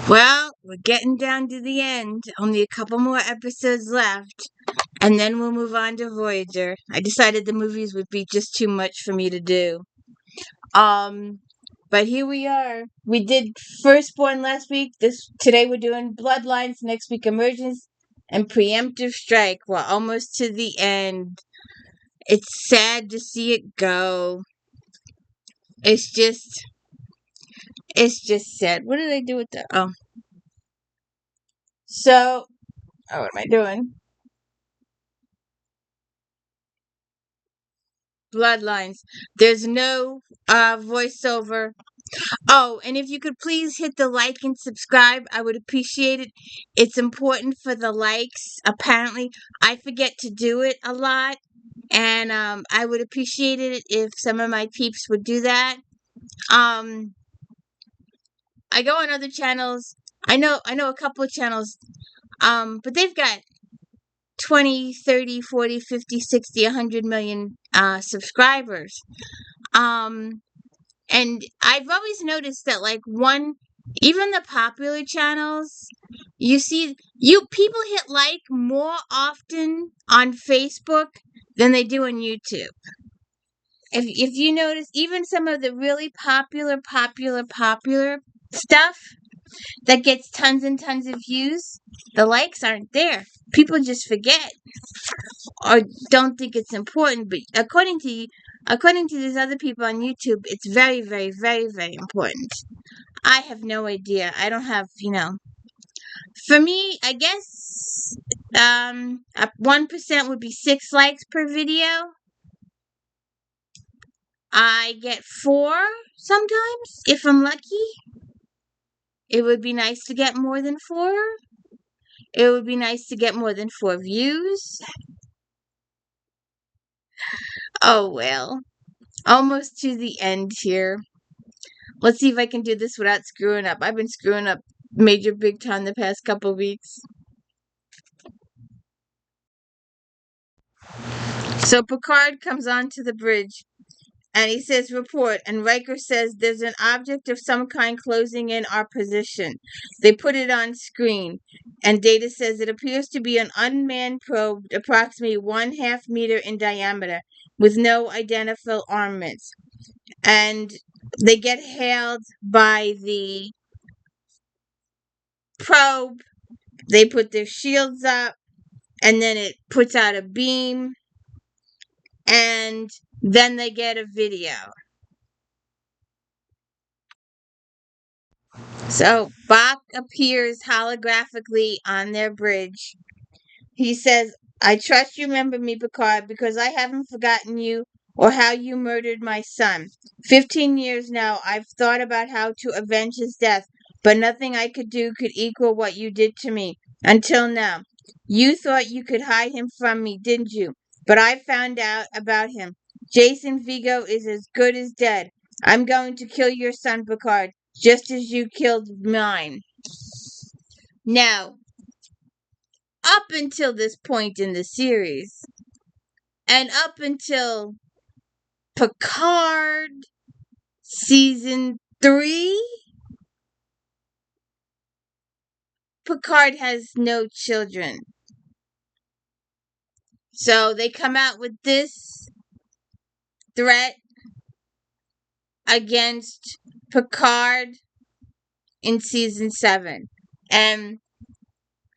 Well, we're getting down to the end. Only a couple more episodes left, and then we'll move on to Voyager. I decided the movies would be just too much for me to do. Um, but here we are. We did Firstborn last week. Today we're doing Bloodlines. Next week Emergence and Preemptive Strike. We're almost to the end. It's sad to see it go. It's just sad. What did I do with that? So, what am I doing? Bloodlines. There's no voiceover. Oh, and if you could please hit the like and subscribe, I would appreciate it. It's important for the likes. Apparently, I forget to do it a lot, and I would appreciate it if some of my peeps would do that. I go on other channels. I know a couple of channels, but they've got 20, 30, 40, 50, 60, 100 million subscribers. And I've always noticed that even the popular channels, you see people hit like more often on Facebook than they do on YouTube. If you notice, even some of the really popular stuff that gets tons and tons of views, the likes aren't there. People just forget or don't think it's important. But according to these other people on YouTube, it's very, very, very, very important. I have no idea. I don't have, For me, I guess 1% would be 6 likes per video. I get 4 sometimes if I'm lucky. It would be nice to get more than 4. It would be nice to get more than 4 views. Oh well. Almost to the end here. Let's see if I can do this without screwing up. I've been screwing up major big time the past couple weeks. So Picard comes onto the bridge and he says, report. And Riker says, there's an object of some kind closing in our position. They put it on screen. And Data says, it appears to be an unmanned probe approximately 1/2 meter in diameter with no identifiable armaments. And they get hailed by the probe. They put their shields up. And then it puts out a beam. And then they get a video. So Bach appears holographically on their bridge. He says, I trust you remember me, Picard, because I haven't forgotten you or how you murdered my son. 15 years now, I've thought about how to avenge his death, but nothing I could do could equal what you did to me. Until now. You thought you could hide him from me, didn't you? But I found out about him. Jason Vigo is as good as dead. I'm going to kill your son, Picard, just as you killed mine. Now, up until this point in the series, and up until Picard season 3, Picard has no children. So they come out with this threat against Picard in season 7. And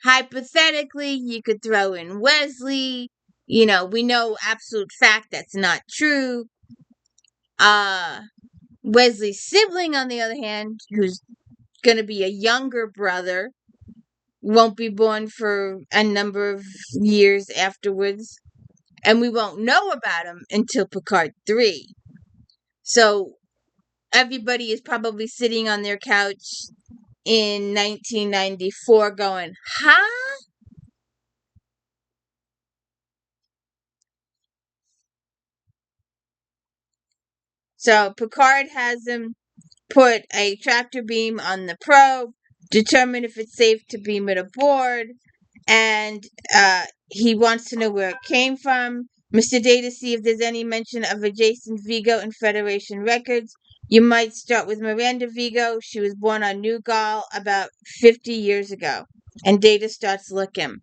hypothetically, you could throw in Wesley. We know absolute fact that's not true. Wesley's sibling, on the other hand, who's going to be a younger brother, won't be born for a number of years afterwards. And we won't know about him until Picard 3. So everybody is probably sitting on their couch in 1994 going, huh? So Picard has him put a tractor beam on the probe, determine if it's safe to beam it aboard, and he wants to know where it came from. Mr. Data, see if there's any mention of a Jason Vigo in Federation records. You might start with Miranda Vigo. She was born on New Gaul about 50 years ago. And Data starts looking.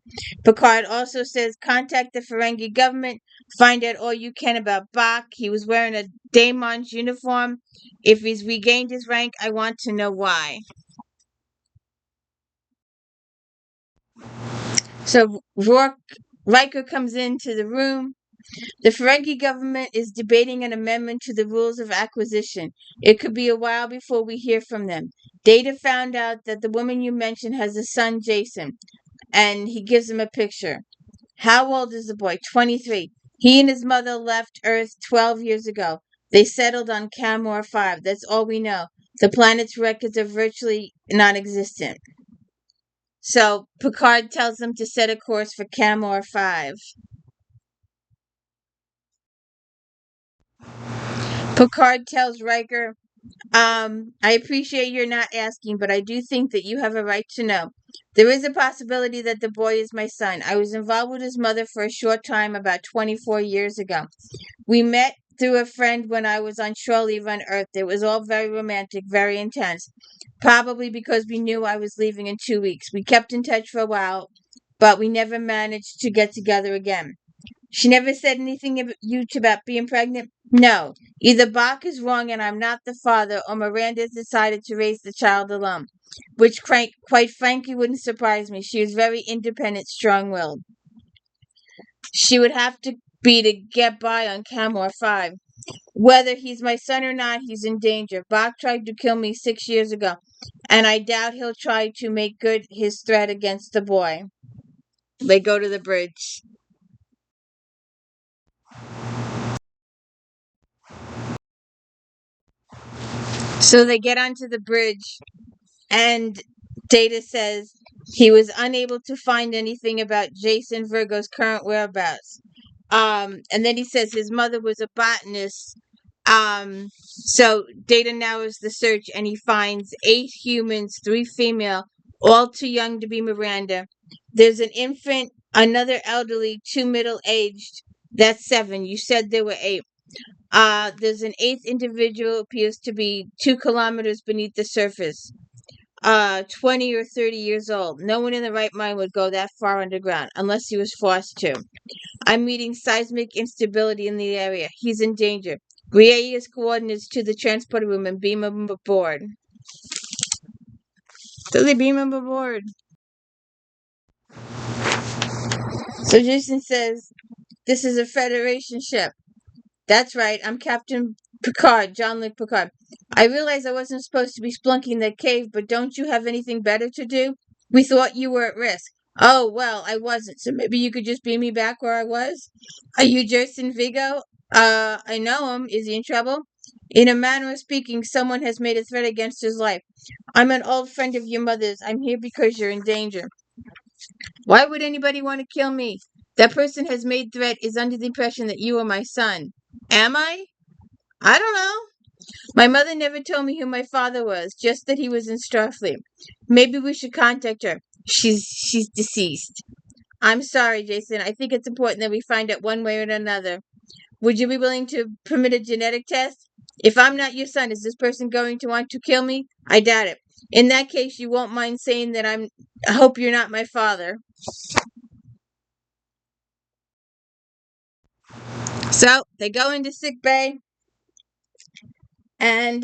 Picard also says, contact the Ferengi government. Find out all you can about Bach. He was wearing a Daemon's uniform. If he's regained his rank, I want to know why. So Riker comes into the room. The Ferengi government is debating an amendment to the rules of acquisition. It could be a while before we hear from them. Data found out that the woman you mentioned has a son, Jason, and he gives him a picture. How old is the boy? 23. He and his mother left Earth 12 years ago. They settled on Camor 5. That's all we know. The planet's records are virtually non existent. So Picard tells them to set a course for Camor 5. Picard tells Riker, I appreciate you're not asking, but I do think that you have a right to know. There is a possibility that the boy is my son. I was involved with his mother for a short time about 24 years ago. We met through a friend when I was on shore leave on Earth. It was all very romantic, very intense. Probably because we knew I was leaving in 2 weeks. We kept in touch for a while, but we never managed to get together again. She never said anything huge about being pregnant? No. Either Bach is wrong and I'm not the father, or Miranda's decided to raise the child alone. Which, quite frankly, wouldn't surprise me. She was very independent, strong-willed. She would have to be to get by on Camor 5. Whether he's my son or not, he's in danger. Bach tried to kill me 6 years ago, and I doubt he'll try to make good his threat against the boy. They go to the bridge. So they get onto the bridge, and Data says he was unable to find anything about Jason Virgo's current whereabouts. And then he says his mother was a botanist. So Data narrows the search and he finds 8 humans, 3 female, all too young to be Miranda. There's an infant, another elderly, 2 middle-aged. That's 7. You said there were 8. There's an 8th individual, appears to be 2 kilometers beneath the surface. 20 or 30 years old. No one in the right mind would go that far underground unless he was forced to. I'm meeting seismic instability in the area. He's in danger. Relay his coordinates to the transporter room and beam him aboard. So they beam him aboard. So Jason says, this is a Federation ship. That's right, I'm Captain Picard, Jean-Luc Picard. I realize I wasn't supposed to be splunking that cave, but don't you have anything better to do? We thought you were at risk. Oh, well, I wasn't, so maybe you could just beam me back where I was? Are you Jason Vigo? I know him. Is he in trouble? In a manner of speaking, someone has made a threat against his life. I'm an old friend of your mother's. I'm here because you're in danger. Why would anybody want to kill me? That person has made threat is under the impression that you are my son. Am I? I don't know. My mother never told me who my father was, just that he was in Starfleet. Maybe we should contact her. She's deceased. I'm sorry, Jason. I think it's important that we find out one way or another. Would you be willing to permit a genetic test? If I'm not your son, is this person going to want to kill me? I doubt it. In that case, you won't mind saying that I hope you're not my father. So they go into sick bay, and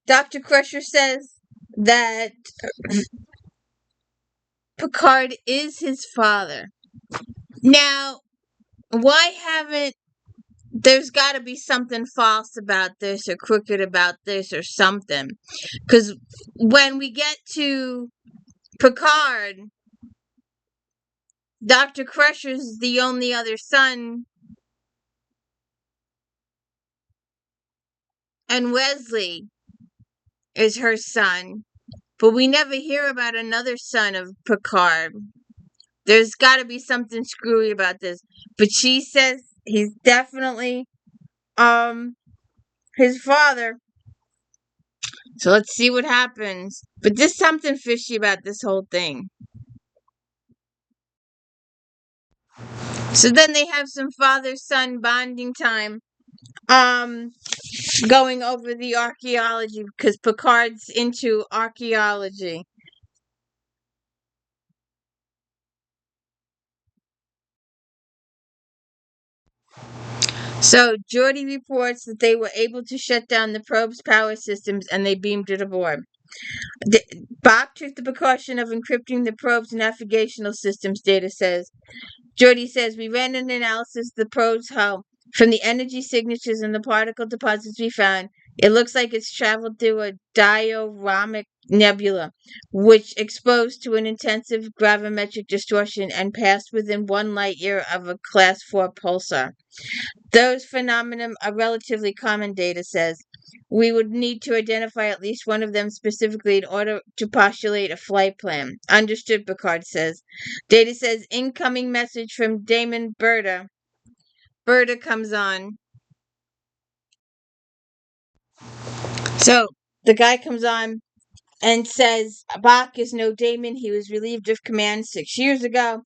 Dr. Crusher says that Picard is his father. Now, why haven't there's got to be something false about this or crooked about this or something? Because when we get to Picard, Dr. Crusher's the only other son, and Wesley is her son. But we never hear about another son of Picard. There's got to be something screwy about this. But she says he's definitely his father. So let's see what happens. But there's something fishy about this whole thing. So then they have some father-son bonding time, um, going over the archaeology because Picard's into archaeology. So Geordi reports that they were able to shut down the probe's power systems and they beamed it aboard. Bob took the precaution of encrypting the probe's navigational systems, Data says. Geordi says, we ran an analysis of the probe's hull. From the energy signatures and the particle deposits we found, it looks like it's traveled through a dioramic nebula, which exposed to an intensive gravimetric distortion and passed within 1 light-year of a Class 4 pulsar. Those phenomena are relatively common, Data says. We would need to identify at least one of them specifically in order to postulate a flight plan. Understood, Picard says. Data says, incoming message from Damon Berta. Berta comes on. So the guy comes on and says, Bach is no Damon. He was relieved of command 6 years ago.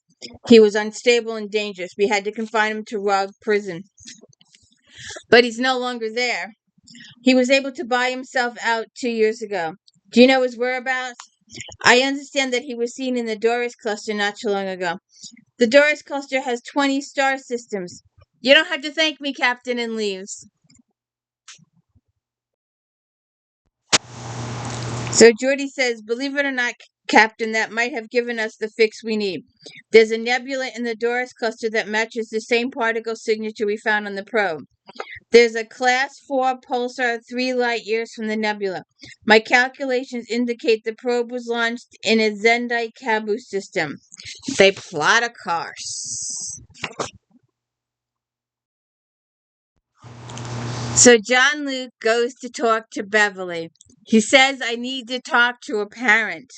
He was unstable and dangerous. We had to confine him to Rug Prison. But he's no longer there. He was able to buy himself out 2 years ago. Do you know his whereabouts? I understand that he was seen in the Doris cluster not too long ago. The Doris cluster has 20 star systems. You don't have to thank me, Captain, and leaves. So Geordi says, believe it or not, Captain, that might have given us the fix we need. There's a nebula in the Doris cluster that matches the same particle signature we found on the probe. There's a Class 4 pulsar 3 light-years from the nebula. My calculations indicate the probe was launched in a Zendite Kabu system. They plot a course. So John Luke goes to talk to Beverly. He says, I need to talk to a parent.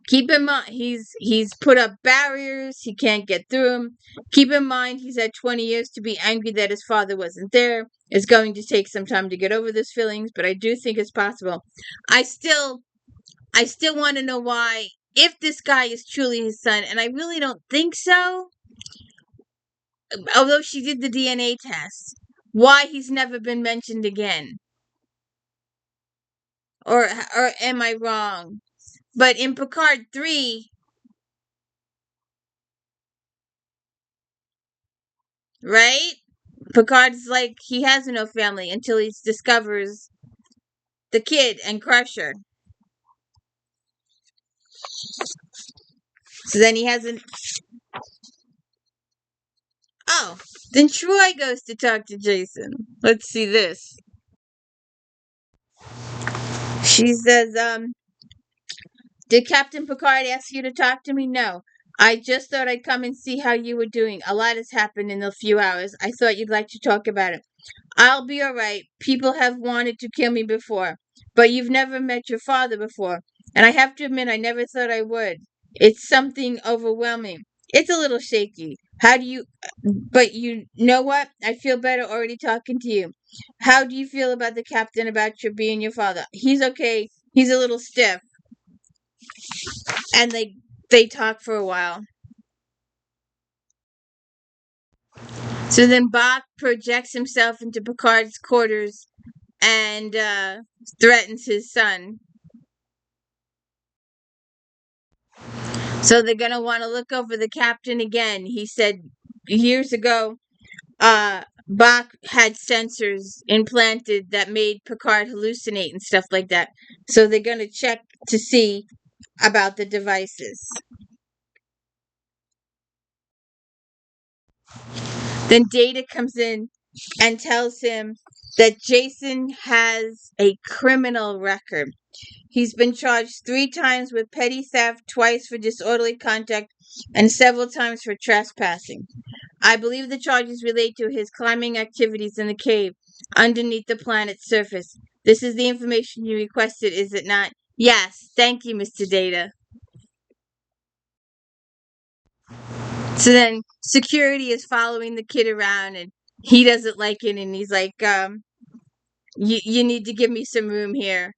Keep in mind, he's put up barriers. He can't get through them. Keep in mind, he's had 20 years to be angry that his father wasn't there. It's going to take some time to get over those feelings, but I do think it's possible. I still want to know why, if this guy is truly his son, and I really don't think so, although she did the DNA test, why he's never been mentioned again. Or am I wrong? But in Picard 3, right? Picard's like, he has no family until he discovers the kid and Crusher. So then he hasn't. Oh, then Troy goes to talk to Jason. Let's see this. She says, did Captain Picard ask you to talk to me? No. I just thought I'd come and see how you were doing. A lot has happened in a few hours. I thought you'd like to talk about it. I'll be all right. People have wanted to kill me before. But you've never met your father before. And I have to admit, I never thought I would. It's something overwhelming. It's a little shaky. How do you... But you know what? I feel better already talking to you. How do you feel about the captain, about your being your father? He's okay. He's a little stiff. And they talk for a while. So then Bach projects himself into Picard's quarters and threatens his son. So they're going to want to look over the captain again. He said years ago, Bach had sensors implanted that made Picard hallucinate and stuff like that. So they're going to check to see about the devices. Then Data comes in and tells him that Jason has a criminal record. He's been charged 3 times with petty theft, twice for disorderly conduct, and several times for trespassing. I believe the charges relate to his climbing activities in the cave underneath the planet's surface. This is the information you requested, is it not? Yes, thank you, Mr. Data. So then security is following the kid around and he doesn't like it and he's like, you need to give me some room here.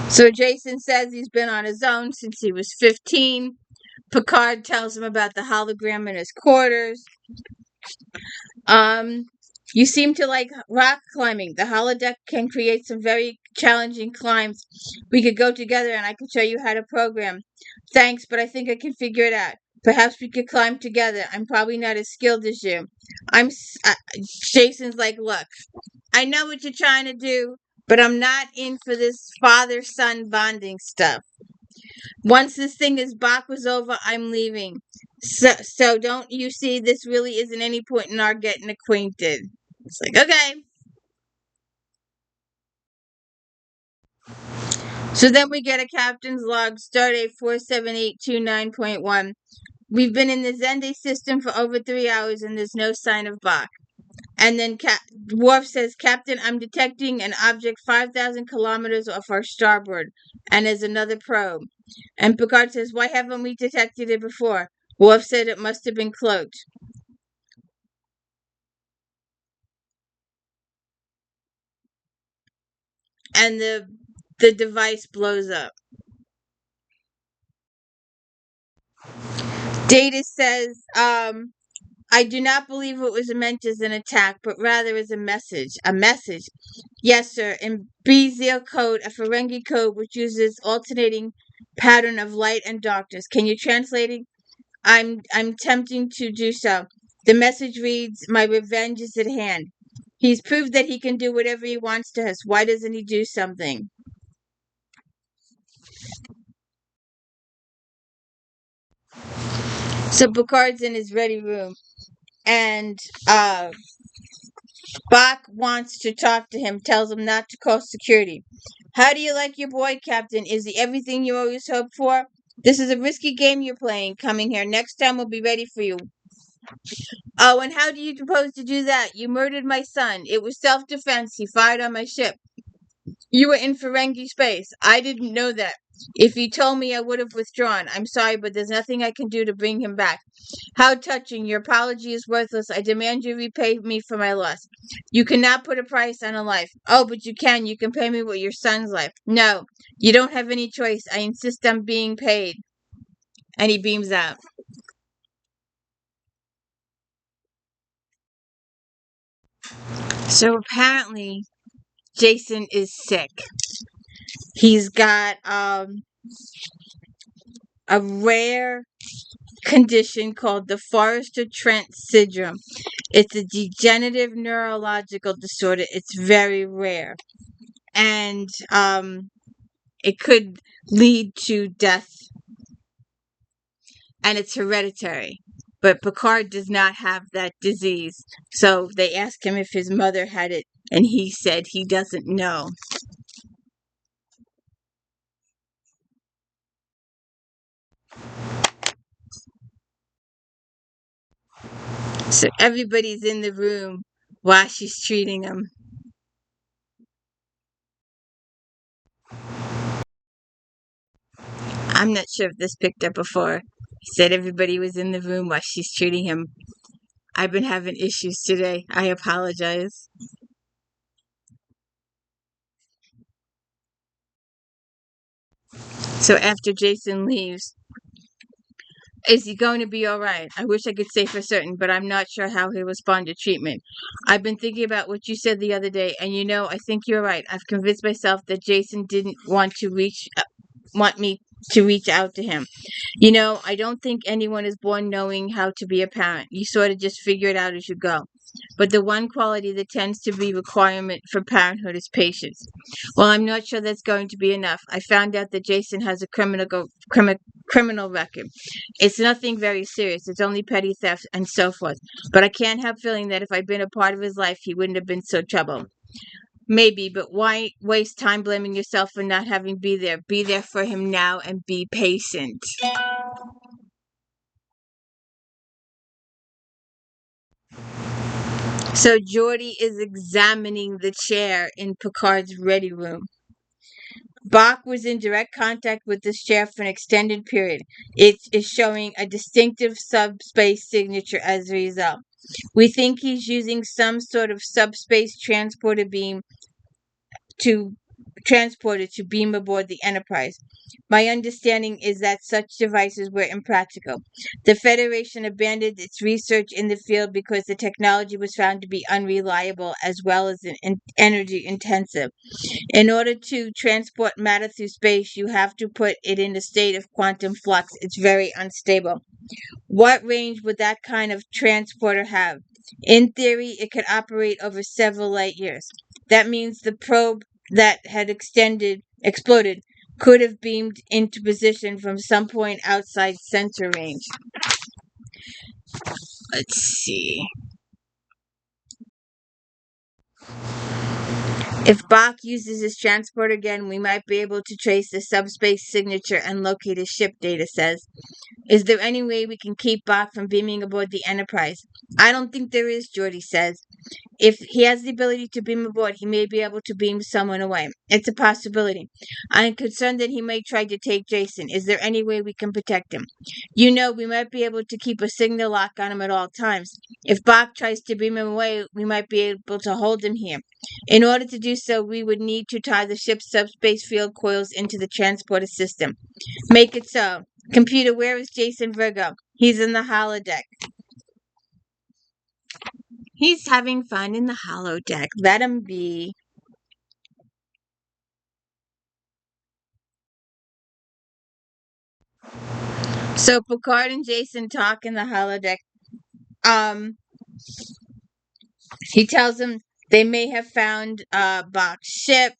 So Jason says he's been on his own since he was 15. Picard tells him about the hologram in his quarters. Um, you seem to like rock climbing. The holodeck can create some very challenging climbs. We could go together and I could show you how to program. Thanks, but I think I can figure it out. Perhaps we could climb together. I'm probably not as skilled as you. Jason's like, look, I know what you're trying to do, but I'm not in for this father-son bonding stuff. Once this thing is Bach was over, I'm leaving. So don't you see this really isn't any point in our getting acquainted. It's like, okay. So then we get a captain's log, stardate 47829.1. We've been in the Zende system for over 3 hours and there's no sign of Bach. And then Worf says, Captain, I'm detecting an object 5,000 kilometers off our starboard. And there's another probe. And Picard says, why haven't we detected it before? Worf said it must have been cloaked. And the device blows up. Data says, I do not believe it was meant as an attack, but rather as a message. A message. Yes, sir. In Beziel code, a Ferengi code which uses alternating pattern of light and darkness. Can you translate it? I'm tempting to do so. The message reads, my revenge is at hand. He's proved that he can do whatever he wants to us. Why doesn't he do something? So Picard's in his ready room, and Bach wants to talk to him, tells him not to call security. How do you like your boy, Captain? Is he everything you always hoped for? This is a risky game you're playing, coming here. Next time we'll be ready for you. Oh, and how do you propose to do that? You murdered my son. It was self-defense. He fired on my ship. You were in Ferengi space. I didn't know that. If you told me, I would have withdrawn. I'm sorry, but there's nothing I can do to bring him back. How touching. Your apology is worthless. I demand you repay me for my loss. You cannot put a price on a life. Oh, but you can. You can pay me with your son's life. No, you don't have any choice. I insist on being paid. And he beams out. So apparently, Jason is sick. He's got a rare condition called the Forrester-Trent syndrome. It's a degenerative neurological disorder. It's very rare. And it could lead to death. And it's hereditary. But Picard does not have that disease. So they asked him if his mother had it, and he said he doesn't know. So everybody's in the room while she's treating him. I'm not sure if this picked up before. He said everybody was in the room while she's treating him. I've been having issues today. I apologize. So after Jason leaves, is he going to be all right? I wish I could say for certain, but I'm not sure how he'll respond to treatment. I've been thinking about what you said the other day, and I think you're right. I've convinced myself that Jason didn't want me to reach out to him. I don't think anyone is born knowing how to be a parent. You sort of just figure it out as you go. But the one quality that tends to be requirement for parenthood is patience. Well, I'm not sure that's going to be enough. I found out that Jason has a criminal record. It's nothing very serious. It's only petty theft and so forth. But I can't help feeling that if I'd been a part of his life, he wouldn't have been so troubled. Maybe, but why waste time blaming yourself for not having be there? Be there for him now and be patient. So Geordi is examining the chair in Picard's ready room. Bach was in direct contact with this chair for an extended period. It is showing a distinctive subspace signature as a result. We think he's using some sort of subspace transporter beam to transporter to beam aboard the Enterprise. My understanding is that such devices were impractical. The Federation abandoned its research in the field because the technology was found to be unreliable as well as energy intensive. In order to transport matter through space, you have to put it in a state of quantum flux. It's very unstable. What range would that kind of transporter have? In theory, it could operate over several light years. That means the probe that had exploded, could have beamed into position from some point outside sensor range. Let's see. If Bach uses his transport again, we might be able to trace the subspace signature and locate his ship, Data says. Is there any way we can keep Bach from beaming aboard the Enterprise? I don't think there is, Geordi says. If he has the ability to beam aboard, he may be able to beam someone away. It's a possibility. I'm concerned that he may try to take Jason. Is there any way we can protect him? We might be able to keep a signal lock on him at all times. If Bach tries to beam him away, we might be able to hold him here. In order to do so, we would need to tie the ship's subspace field coils into the transporter system. Make it so. Computer, where is Jason Virgo? He's in the holodeck. He's having fun in the holodeck. Let him be. So Picard and Jason talk in the holodeck. He tells them they may have found Bach's ship.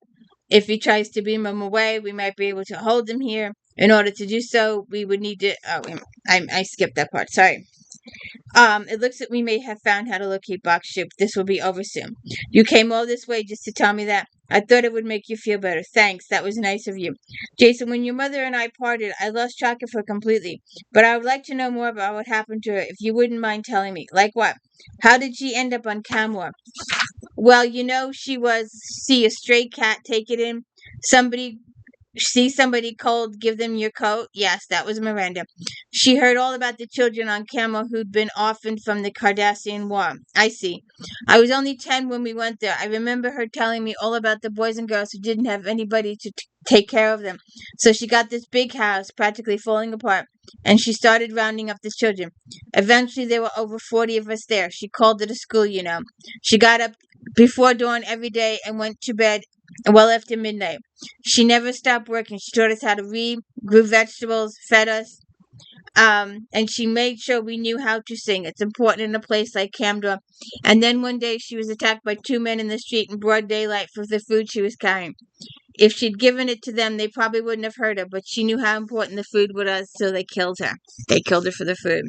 If he tries to beam him away, we might be able to hold him here. In order to do so, we would need to. Oh, I skipped that part. Sorry. It looks like we may have found how to locate Bach's ship. This will be over soon. You came all this way just to tell me that. I thought it would make you feel better. Thanks. That was nice of you. Jason, when your mother and I parted, I lost track of her completely. But I would like to know more about what happened to her, if you wouldn't mind telling me. Like what? How did she end up on Camor? Well, she was, see a stray cat, take it in. Somebody See somebody cold, give them your coat? Yes, that was Miranda. She heard all about the children on camera who'd been orphaned from the Cardassian War. I see. I was only 10 when we went there. I remember her telling me all about the boys and girls who didn't have anybody to take care of them. So she got this big house, practically falling apart, and she started rounding up the children. Eventually, there were over 40 of us there. She called it a school. She got up before dawn every day and went to bed well after midnight. She never stopped working. She taught us how to read, grew vegetables, fed us, and she made sure we knew how to sing. It's important in a place like Camdor. And then one day she was attacked by 2 men in the street in broad daylight for the food she was carrying. If she'd given it to them, they probably wouldn't have hurt her, but she knew how important the food was, so they killed her. They killed her for the food.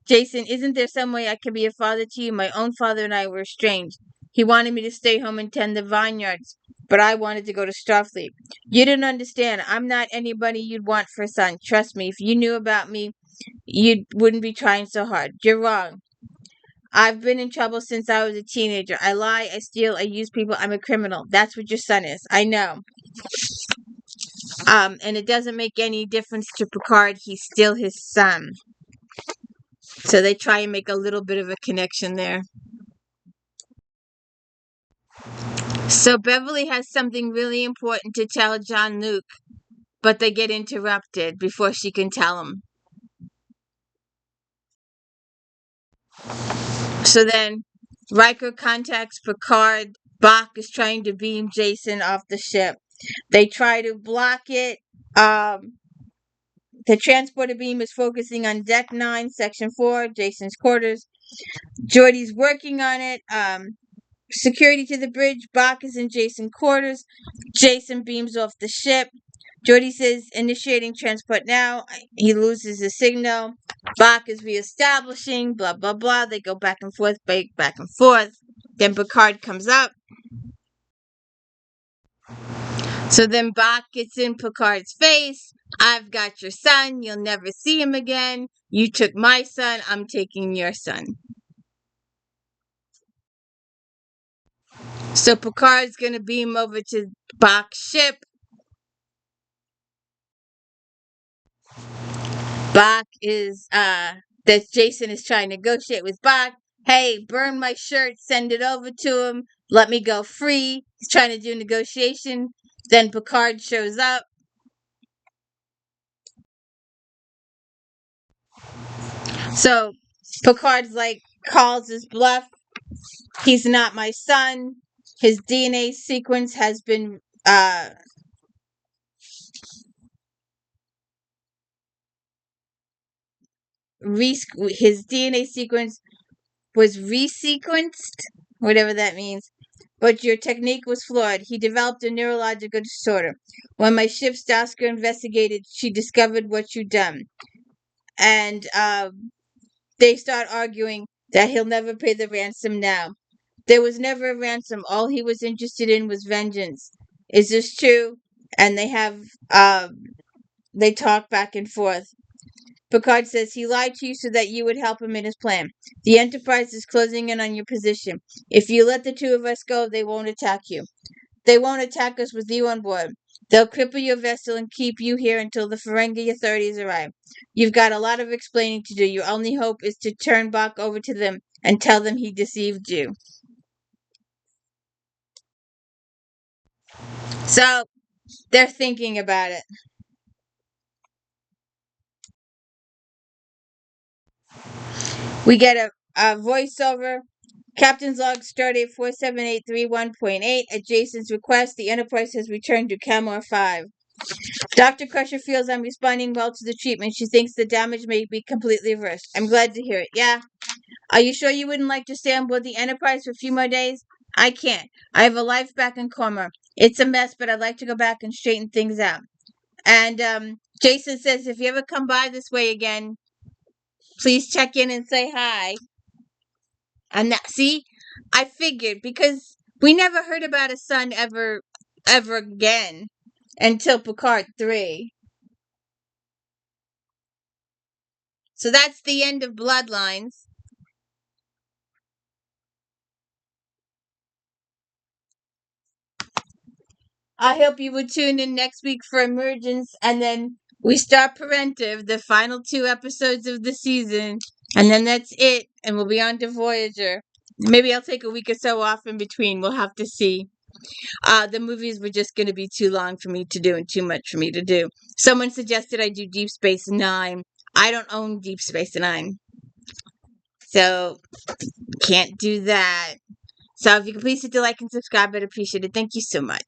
Jason, isn't there some way I could be a father to you? My own father and I were estranged. He wanted me to stay home and tend the vineyards, but I wanted to go to Starfleet. You didn't understand. I'm not anybody you'd want for a son. Trust me, if you knew about me, you wouldn't be trying so hard. You're wrong. I've been in trouble since I was a teenager. I lie, I steal, I use people. I'm a criminal. That's what your son is. I know. And it doesn't make any difference to Picard. He's still his son. So they try and make a little bit of a connection there. So Beverly has something really important to tell Jean-Luc, but they get interrupted before she can tell him. So then Riker contacts Picard. Bach is trying to beam Jason off the ship. They try to block it. The transporter beam is focusing on Deck 9, Section 4, Jason's quarters. Geordi's working on it. Security to the bridge. Bach is in Jason's quarters. Jason beams off the ship. Geordi says, initiating transport now. He loses the signal. Bach is reestablishing, blah, blah, blah. They go back and forth, back and forth. Then Picard comes up. So then Bach gets in Picard's face. I've got your son. You'll never see him again. You took my son. I'm taking your son. So Picard's going to beam over to Bach's ship. Bach is, that Jason is trying to negotiate with Bach. Hey, burn my shirt, send it over to him, let me go free. He's trying to do negotiation. Then Picard shows up. So Picard's like, calls his bluff. He's not my son. His DNA sequence has been his DNA sequence was resequenced, whatever that means. But your technique was flawed. He developed a neurological disorder. When my ship's doctor investigated, she discovered what you'd done. And they start arguing that he'll never pay the ransom now. There was never a ransom. All he was interested in was vengeance. Is this true? And they talk back and forth. Picard says he lied to you so that you would help him in his plan. The Enterprise is closing in on your position. If you let the two of us go, they won't attack you. They won't attack us with you on board. They'll cripple your vessel and keep you here until the ferengi authorities arrive. You've got a lot of explaining to do. Your only hope is to turn Bach over to them and tell them he deceived you. So, they're thinking about it. We get a voiceover. Captain's log, stardate 47831.8. At Jason's request, the Enterprise has returned to Camor 5. Dr. Crusher feels I'm responding well to the treatment. She thinks the damage may be completely reversed. I'm glad to hear it. Yeah? Are you sure you wouldn't like to stay on board the Enterprise for a few more days? I can't. I have a life back in Camor. It's a mess, but I'd like to go back and straighten things out. And Jason says, if you ever come by this way again, please check in and say hi. And that, see, I figured, because we never heard about his son ever again until Picard 3. So that's the end of Bloodlines. I hope you would tune in next week for Emergence, and then we start Parentive, the final 2 episodes of the season, and then that's it, and we'll be on to Voyager. Maybe I'll take a week or so off in between. We'll have to see. The movies were just going to be too long for me to do and too much for me to do. Someone suggested I do Deep Space Nine. I don't own Deep Space Nine, so can't do that. So if you could please hit the like and subscribe, I'd appreciate it. Thank you so much.